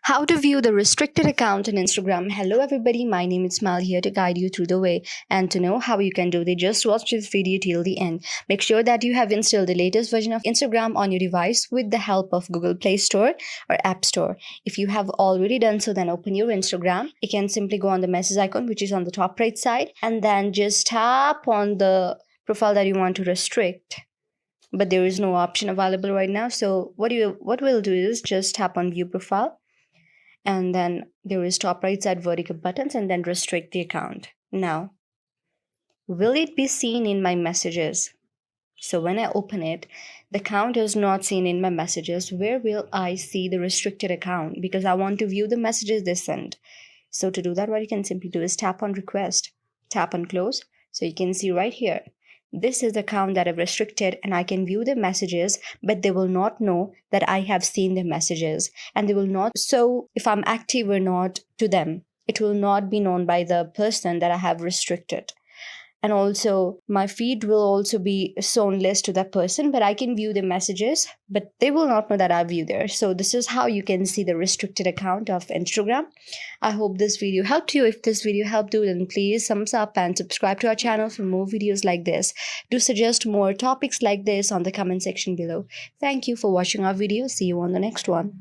How to view the restricted account on Instagram. Hello everybody, my name is Mal here to guide you through the way, and to know how you can do this, just watch this video till the end. Make sure that you have installed the latest version of Instagram on your device with the help of Google Play Store or App Store. If you have already done so, then open your Instagram. You can simply go on the message icon which is on the top right side, and then just tap on the profile that you want to restrict, but there is no option available right now. So what we'll do is just tap on view profile, and then there is top right side vertical buttons, and then restrict the account. Now, will it be seen in my messages? So when I open it, the account is not seen in my messages. Where will I see the restricted account? Because I want to view the messages they send. So to do that, what you can simply do is tap on request, tap on close. So you can see right here, this is the account that I've restricted, and I can view the messages, but they will not know that I have seen the messages, and they will not. So if I'm active or not to them, it will not be known by the person that I have restricted. And also my feed will also be shown less to that person, but I can view the messages, but they will not know that I view there. So this is how you can see the restricted account of Instagram. I hope this video helped you. If this video helped you, then please thumbs up and subscribe to our channel for more videos like this. Do suggest more topics like this on the comment section below. Thank you for watching our video. See you on the next one.